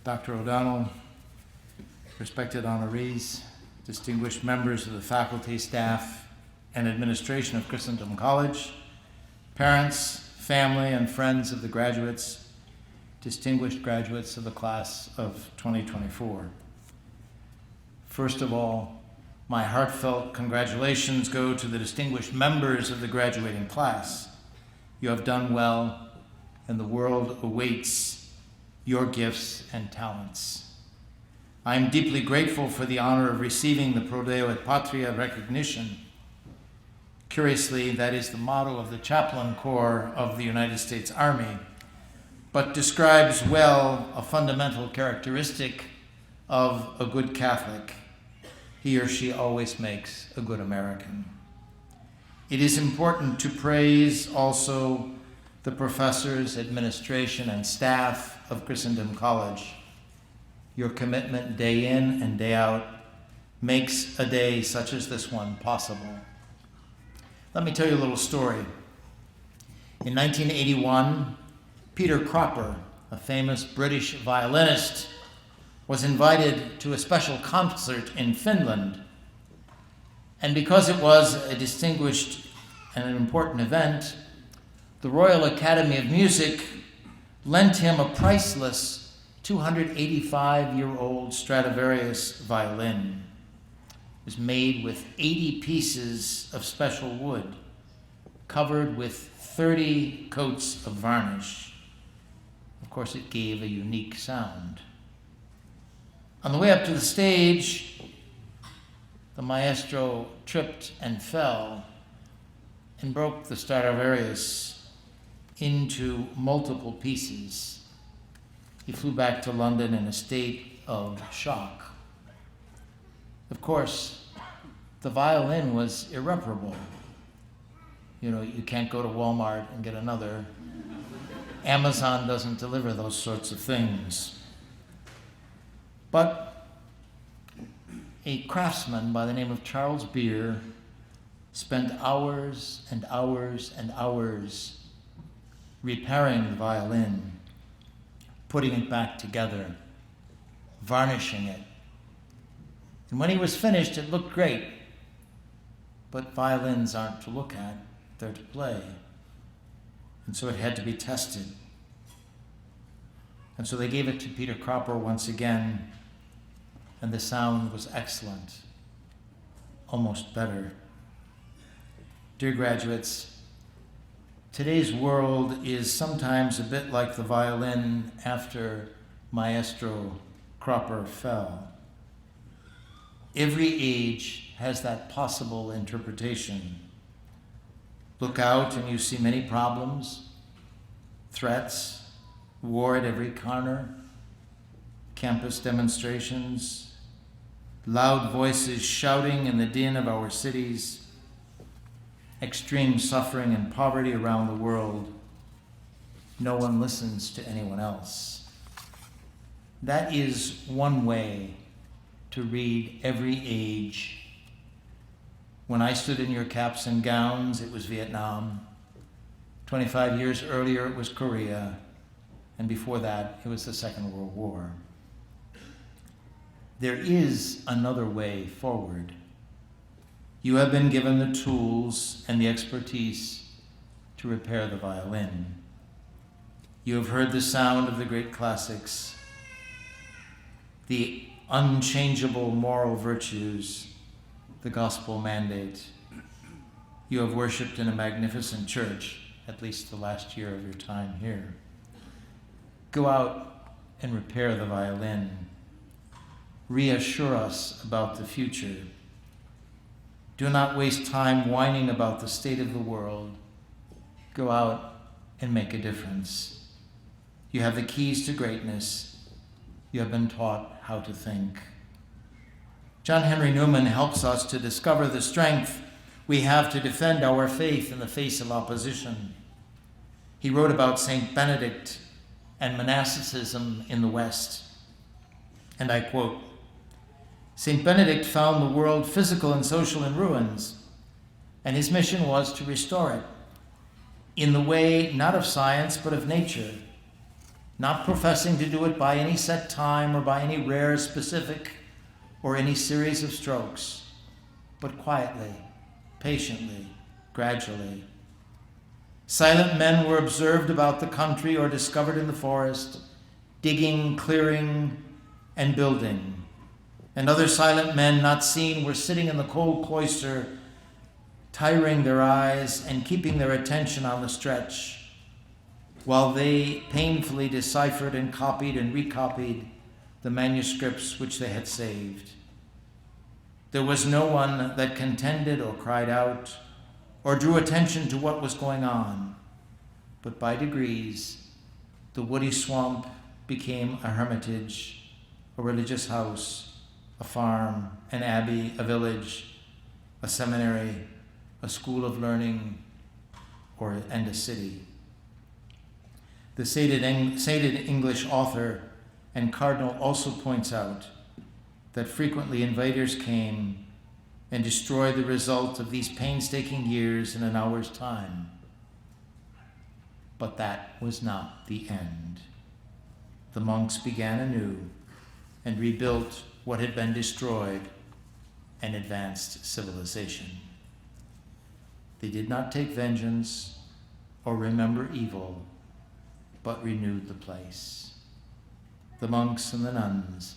Dr. O'Donnell, respected honorees, distinguished members of the faculty, staff, and administration of Christendom College, parents, family, and friends of the graduates, distinguished graduates of the class of 2024. First of all, my heartfelt congratulations go to the distinguished members of the graduating class. You have done well, and the world awaits your gifts and talents. I am deeply grateful for the honor of receiving the Pro Deo et Patria recognition. Curiously, that is the motto of the Chaplain Corps of the United States Army, but describes well a fundamental characteristic of a good Catholic. He or she always makes a good American. It is important to praise also the professors, administration, and staff of Christendom College. Your commitment day in and day out makes a day such as this one possible. Let me tell you a little story. In 1981, Peter Cropper, a famous British violinist, was invited to a special concert in Finland. And because it was a distinguished and an important event, the Royal Academy of Music lent him a priceless 285-year-old Stradivarius violin. It was made with 80 pieces of special wood, covered with 30 coats of varnish. Of course, it gave a unique sound. On the way up to the stage, the maestro tripped and fell and broke the Stradivarius into multiple pieces. He flew back to London in a state of shock. Of course, the violin was irreparable. You know, you can't go to Walmart and get another. Amazon doesn't deliver those sorts of things. But a craftsman by the name of Charles Beer spent hours and hours and hours repairing the violin, putting it back together, varnishing it. And when he was finished, it looked great. But violins aren't to look at, they're to play. And so it had to be tested. And so they gave it to Peter Cropper once again, and the sound was excellent, almost better. Dear graduates, today's world is sometimes a bit like the violin after Maestro Cropper fell. Every age has that possible interpretation. Look out and you see many problems, threats, war at every corner, campus demonstrations, loud voices shouting in the din of our cities, extreme suffering and poverty around the world. No one listens to anyone else. That is one way to read every age. When I stood in your caps and gowns, it was Vietnam. 25 years earlier, it was Korea. And before that, it was the Second World War. There is another way forward. You have been given the tools and the expertise to repair the violin. You have heard the sound of the great classics, the unchangeable moral virtues, the gospel mandate. You have worshiped in a magnificent church, at least the last year of your time here. Go out and repair the violin. Reassure us about the future. Do not waste time whining about the state of the world. Go out and make a difference. You have the keys to greatness. You have been taught how to think. John Henry Newman helps us to discover the strength we have to defend our faith in the face of opposition. He wrote about St. Benedict and monasticism in the West. And I quote, St. Benedict found the world physical and social in ruins, and his mission was to restore it in the way not of science but of nature, not professing to do it by any set time or by any rare, specific, or any series of strokes, but quietly, patiently, gradually. Silent men were observed about the country or discovered in the forest, digging, clearing, and building. And other silent men not seen were sitting in the cold cloister, tiring their eyes and keeping their attention on the stretch, while they painfully deciphered and copied and recopied the manuscripts which they had saved. There was no one that contended or cried out or drew attention to what was going on, but by degrees, the woody swamp became a hermitage, a religious house, a farm, an abbey, a village, a seminary, a school of learning, and a city. The sated English author and cardinal also points out that frequently invaders came and destroyed the result of these painstaking years in an hour's time. But that was not the end. The monks began anew and rebuilt what had been destroyed and advanced civilization. They did not take vengeance or remember evil, but renewed the place. The monks and the nuns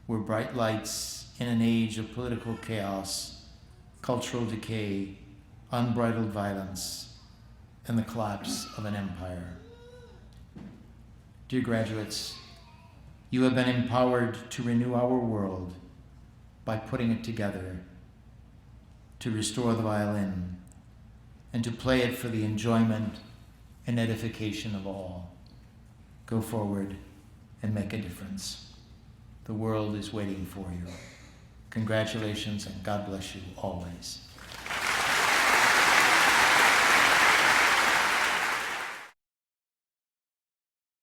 were bright lights in an age of political chaos, cultural decay, unbridled violence, and the collapse of an empire. Dear graduates, you have been empowered to renew our world by putting it together, to restore the violin, and to play it for the enjoyment and edification of all. Go forward and make a difference. The world is waiting for you. Congratulations, and God bless you always.